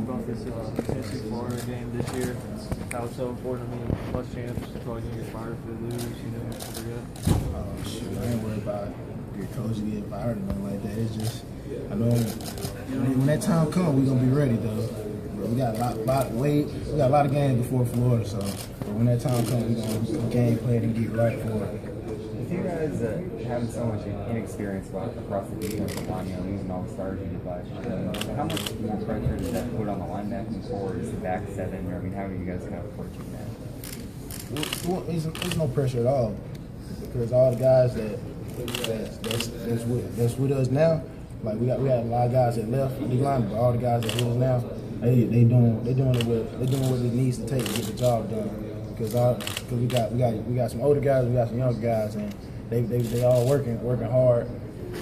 about this Tennessee Florida game this year. How it's so important. I mean, plus champs, probably gonna get fired if they lose. You know, I forget. Oh shoot, I ain't worried about your coach getting fired or nothing like that. It's just, I know when that time comes, we gonna be ready though. But we got a lot of games before Florida, so but when that time comes, we gonna game plan and get right for it. With you guys having so much inexperience across the defensive line, you know, losing all the stars you did last year, how much more pressure does that put on the linebacking core? Is the back seven? I mean, how are you guys kind of approaching that? Well, there's no pressure at all because all the guys that's with us now, like we got a lot of guys that left the line, but all the guys that with us now, they doing what it needs to take to get the job done. Because we got some older guys, we got some younger guys, and they all working hard,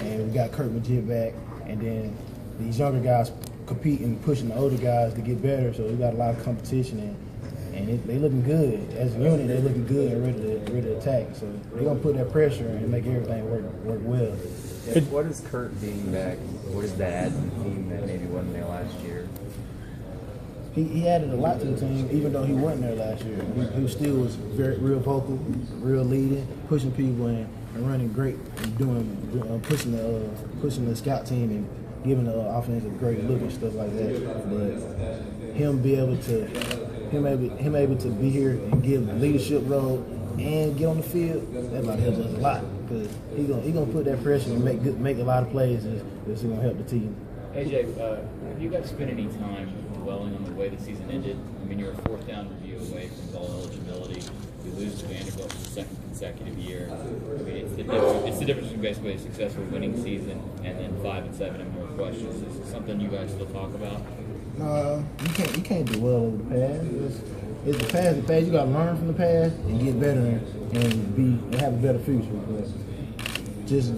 and we got Kurt Majid back, and then these younger guys competing, pushing the older guys to get better. So we got a lot of competition, and they looking good as a unit. They looking good and ready to attack. So they're gonna put that pressure and make everything work well. Yeah, what is Kurt being back? What does that add to the team that maybe wasn't there last year? He added a lot to the team, even though he wasn't there last year. He still was real vocal, real leading, pushing people and running great, and pushing the scout team and giving the offense a great look and stuff like that. But him able to be here and give the leadership role and get on the field, that might help us a lot because he gonna put that pressure and make a lot of plays that's gonna help the team. AJ, have you guys spent any time dwelling on the way the season ended? I mean, you're a fourth down review away from bowl eligibility. You lose to Vanderbilt for the second consecutive year. I mean, it's the difference between basically a successful winning season and then 5 and 7 and more questions. Is this something you guys still talk about? No, you can't dwell over the past. It's the past. The past. You got to learn from the past and get better and have a better future. But just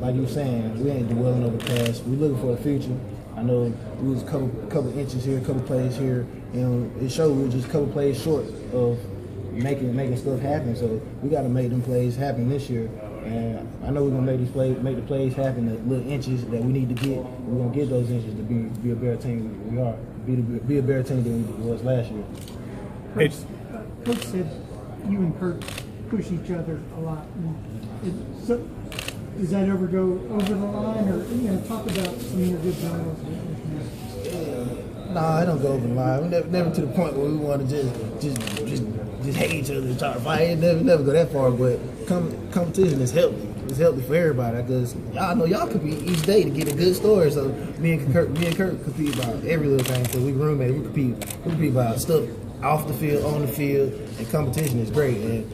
like you were saying, we ain't dwelling over the past. We looking for the future. I know we was a couple inches here, a couple plays here. You know, it showed we were just a couple plays short of making stuff happen. So we got to make them plays happen this year. And I know we're gonna make the plays happen. The little inches that we need to get, we're gonna get those inches to be a better team than we are. Be a better team than we was last year. Coach said you and Kurt push each other a lot. So does that ever go over the line, or talk about some of your good battles? Nah, I don't go over the line. We never to the point where we want to just hate each other and try to fight. It never go that far. But competition is healthy. It's healthy for everybody because y'all know y'all compete each day to get a good story. So me and Kurt compete about every little thing. So we roommates. We compete about stuff off the field, on the field, and competition is great. And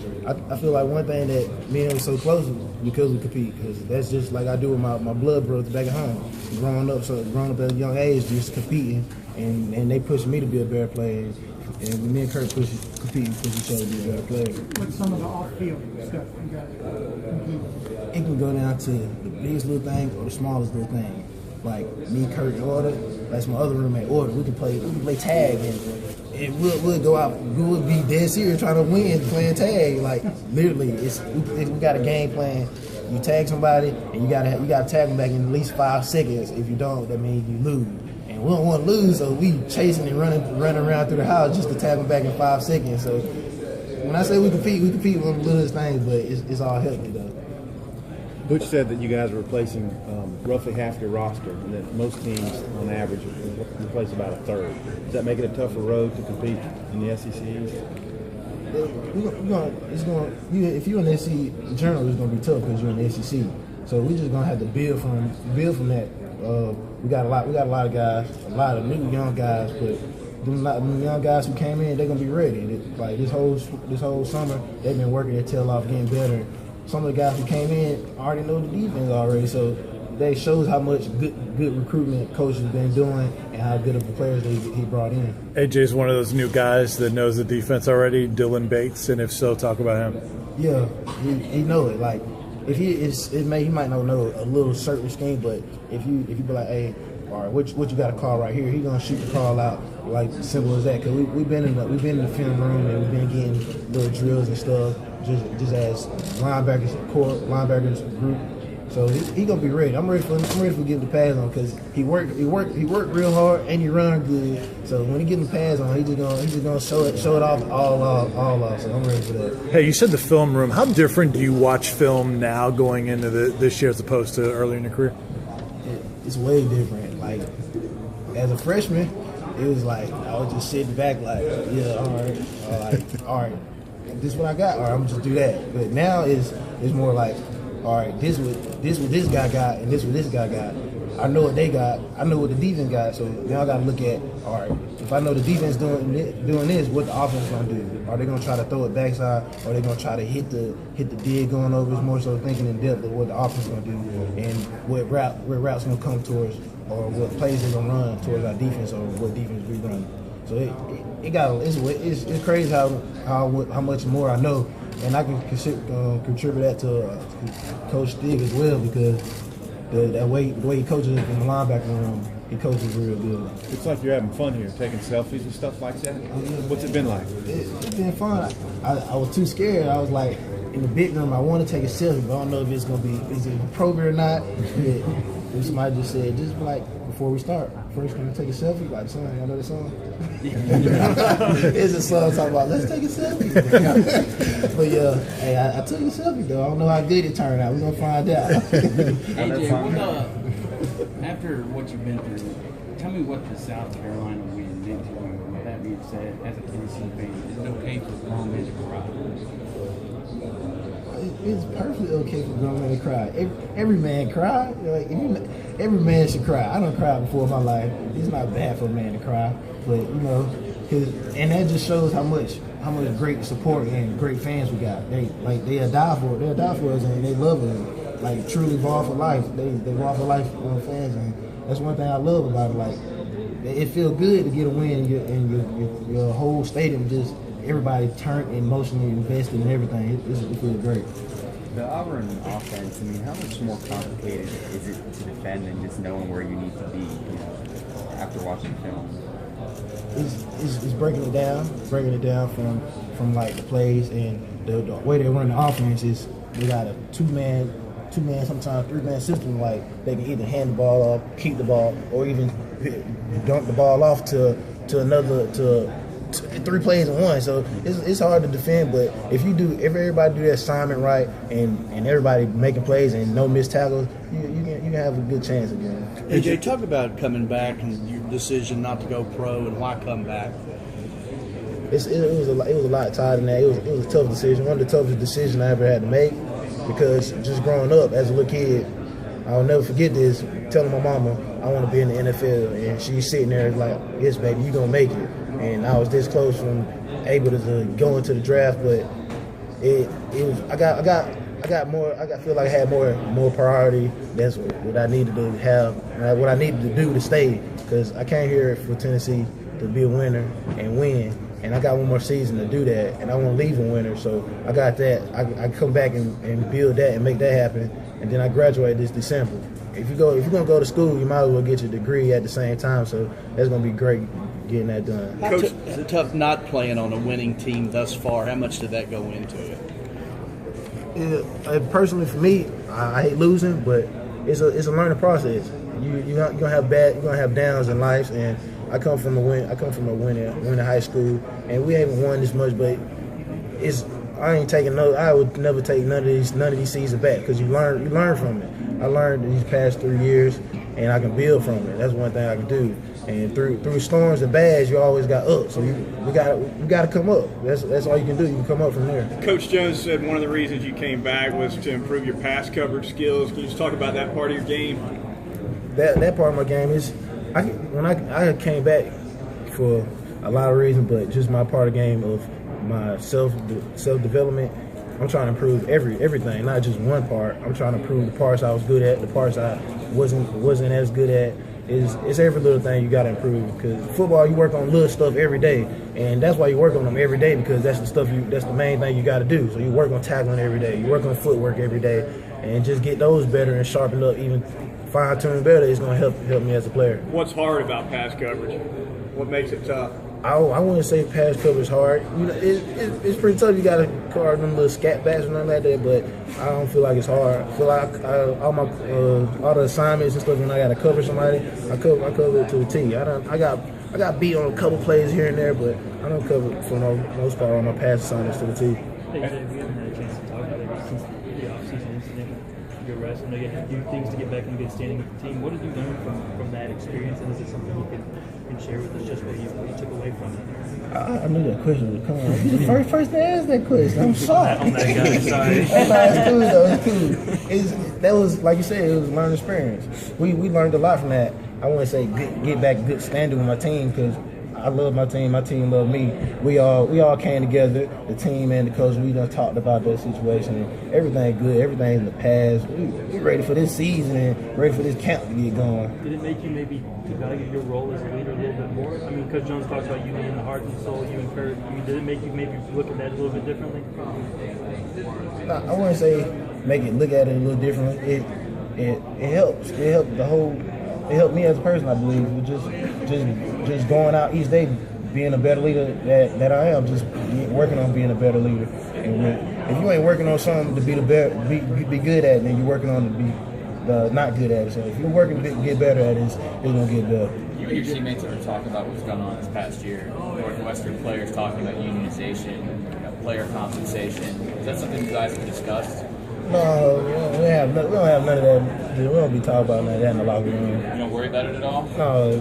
I feel like one thing that me and him are so close is because we compete. Because that's just like I do with my blood brothers back at home. Growing up at a young age, just competing, and they push me to be a better player. And me and Kurt compete and push each other to be a better player. What's some of the off-field stuff you guys compete? It can go down to the biggest little thing or the smallest little thing. Like me and Kurt Order, that's my other roommate Order. We can play tag and we'll go out. We'll be dead serious trying to win playing tag. Like literally, we got a game plan. You tag somebody and you gotta tag them back in at least 5 seconds. If you don't, that means you lose. And we don't want to lose, so we chasing and running around through the house just to tag them back in 5 seconds. So when I say we compete with the littlest things, but it's all healthy though. Butch said that you guys are replacing roughly half your roster, and that most teams, on average, replace about a third. Does that make it a tougher road to compete in the SEC East? If you're in the SEC, in general, it's going to be tough because you're in the SEC. So we're just going to have to build from that. We got a lot of guys, a lot of new young guys, but them young guys who came in, they're going to be ready. Like this whole summer, they've been working their tail off, getting better. Some of the guys who came in already know the defense already, so that shows how much good recruitment coach has been doing and how good of the players he brought in. AJ is one of those new guys that knows the defense already, Dylan Bates, and if so, talk about him. Yeah, he know it. Like if he might not know a little certain scheme, but if you be like, hey, all right, what you got to call right here? He gonna shoot the call out like simple as that. Cause we've been in the film room and we've been getting little drills and stuff. Just as linebackers group, So he gonna be ready. I'm ready for getting the pass on because he worked real hard and he run good. So when he getting the pass on, he just gonna show it off all off. So I'm ready for that. Hey, you said the film room. How different do you watch film now going into this year as opposed to earlier in your career? It's way different. Like as a freshman, it was like I was just sitting back like, yeah, all right, all right, this is what I got. All right, I'm gonna just do that. But now it's more like, all right, this what this guy got, and this what this guy got. I know what they got. I know what the defense got. So now I got to look at, all right, if I know the defense doing this, what the offense gonna do? Are they gonna try to throw it backside? Or are they gonna try to hit the dig going over? It's more so thinking in depth of what the offense gonna do and what routes gonna come towards, or what plays they're gonna run towards our defense, or what defense we run. So it's crazy how much more I know. And I can contribute that to Coach Stig as well because the way he coaches in the linebacker room, he coaches real good. It's like you're having fun here, taking selfies and stuff like that. What's it been like? It's been fun. I was too scared. I was like, in the big room, I want to take a selfie, but I don't know if it's going to be, is it appropriate or not. Somebody just said, just like, before we start, first can we take a selfie? Like, son, y'all know the song? It's a song talking about, let's take a selfie. But yeah, hey, I took a selfie though. I don't know how good it turned out. We're going to find out. AJ, after what you've been through, tell me what the South Carolina win meant to you. With that being said, as a Tennessee fan, is it okay for grown men to cry? It's perfectly okay for grown men to cry. Every man cry. Like, every man should cry. I don't cry before in my life. It's not bad for a man to cry, but and that just shows how much great support and great fans we got. They'll die for it. They'll die for us, and they love us. Like truly ball for life. They ball for life fans, and that's one thing I love about it. Like it feels good to get a win, and your whole stadium just. Everybody turned emotionally invested in everything. It feels great. The Auburn offense, I mean, how much more complicated is it to defend than just knowing where you need to be, after watching film? It's breaking it down from like the plays and the way they run the offense is they got a two-man, sometimes three-man system. Like they can either hand the ball off, keep the ball, or even dump the ball off to another 3 plays in one, so it's hard to defend. But if everybody do their assignment right and everybody making plays and no missed tackles, you can have a good chance again. AJ, talk about coming back and your decision not to go pro and why come back. It was a lot tied in that. It was a tough decision, one of the toughest decisions I ever had to make, because just growing up as a little kid, I'll never forget this, telling my mama I want to be in the NFL, and she's sitting there like, yes baby, you gonna make it. And I was this close from able to go into the draft, but it was I feel like I had more priority. That's what I needed to have, what I needed to do to stay, because I came here for Tennessee to be a winner and win, and I got one more season to do that, and I want to leave a winner. So I got that. I come back and build that and make that happen, and then I graduate this December. If you're gonna go to school, you might as well get your degree at the same time. So that's gonna be great getting that done. Coach, is it tough not playing on a winning team thus far? How much did that go into it? Personally, for me, I hate losing, but it's a learning process. You're gonna have downs in life, and I come from a winning high school, and we haven't won this much, but I would never take none of these seasons back, because you learn from it. I learned these past 3 years, and I can build from it. That's one thing I can do. And through storms and bads, you always got up. So we got to come up. That's all you can do. You can come up from there. Coach Jones said one of the reasons you came back was to improve your pass coverage skills. Can you just talk about that part of your game? That part of my game is when I came back for a lot of reasons, but just my part of the game of my self development. I'm trying to improve everything, not just one part. I'm trying to improve the parts I was good at, the parts I wasn't as good at. It's every little thing you got to improve, because football, you work on little stuff every day, and that's why you work on them every day, because that's the main thing you got to do. So you work on tackling every day, you work on footwork every day, and just get those better and sharpen up, even fine-tune better. It's going to help me as a player. What's hard about pass coverage? What makes it tough? I wouldn't say pass coverage hard. You know, it's pretty tough. You got to guard them little scat backs and nothing like that, but I don't feel like it's hard. I feel like all the assignments and stuff when I got to cover somebody, I cover it to the T. I got beat on a couple plays here and there, but I don't cover it for the most part on my pass assignments to the T. Hey, Jay, we haven't had a chance to talk about it since the offseason incident. Your rest, I know you had to do things to get back in good standing with the team. What did you learn from that experience, and is it something you can share with us, just what you took away from it? I knew that question would come. You're the first to ask that question. I'm sorry. I'm that guy, sorry. It's cool, though. It's cool. That was, like you said, it was a learning experience. We learned a lot from that. I want to say get back good standing with my team because I love my team. My team love me. We all came together, the team and the coach. We done talked about that situation. Everything good. Everything in the past. We ready for this season and ready for this camp to get going. Did it make you maybe evaluate your role as a leader a little bit more? I mean, Coach Jones talks about you being the heart and soul. You and Kurt. I mean, did it make you maybe look at that a little bit differently? No, I wouldn't say make it look at it a little differently. It helps. It helped the whole. It helped me as a person, I believe. Just going out each day, being a better leader that I am. Just working on being a better leader. And if you ain't working on something to be good at, then you're working on to be not good at it. So if you're working to get better at it, it's gonna get better. You and your teammates ever talk about what's going on this past year? Northwestern players talking about unionization, player compensation. Is that something you guys have discussed? No, we don't have none of that. We don't be talking about none of that in the locker room. You don't worry about it at all? No,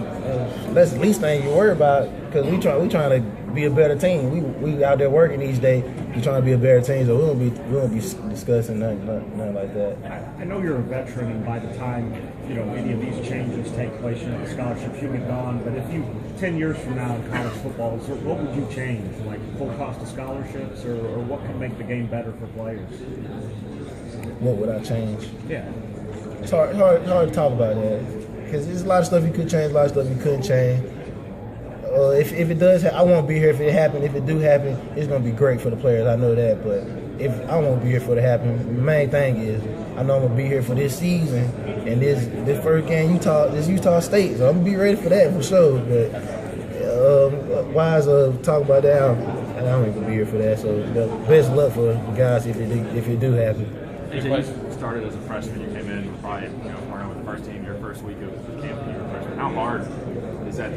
that's the least thing you worry about because we trying to be a better team. We out there working each day. We trying to be a better team, so we won't be discussing nothing like that. I know you're a veteran, and by the time any of these changes take place, the scholarships you'll be gone. But if 10 years from now in college football, what would you change? Like full cost of scholarships, or what can make the game better for players? What would I change? Yeah. It's hard to talk about that because there's a lot of stuff you could change, a lot of stuff you couldn't change. If it does, I won't be here if it happens. If it do happen, it's gonna be great for the players. I know that, but if I won't be here for it to happen, the main thing is I know I'm gonna be here for this season and this first game Utah State, so I'm gonna be ready for that for sure. But wise talk about that, I don't even be here for that. So best luck for the guys if it do happen. You started as a freshman. You came in probably partnering with the first team your first week of camp. You were a freshman. How hard is that?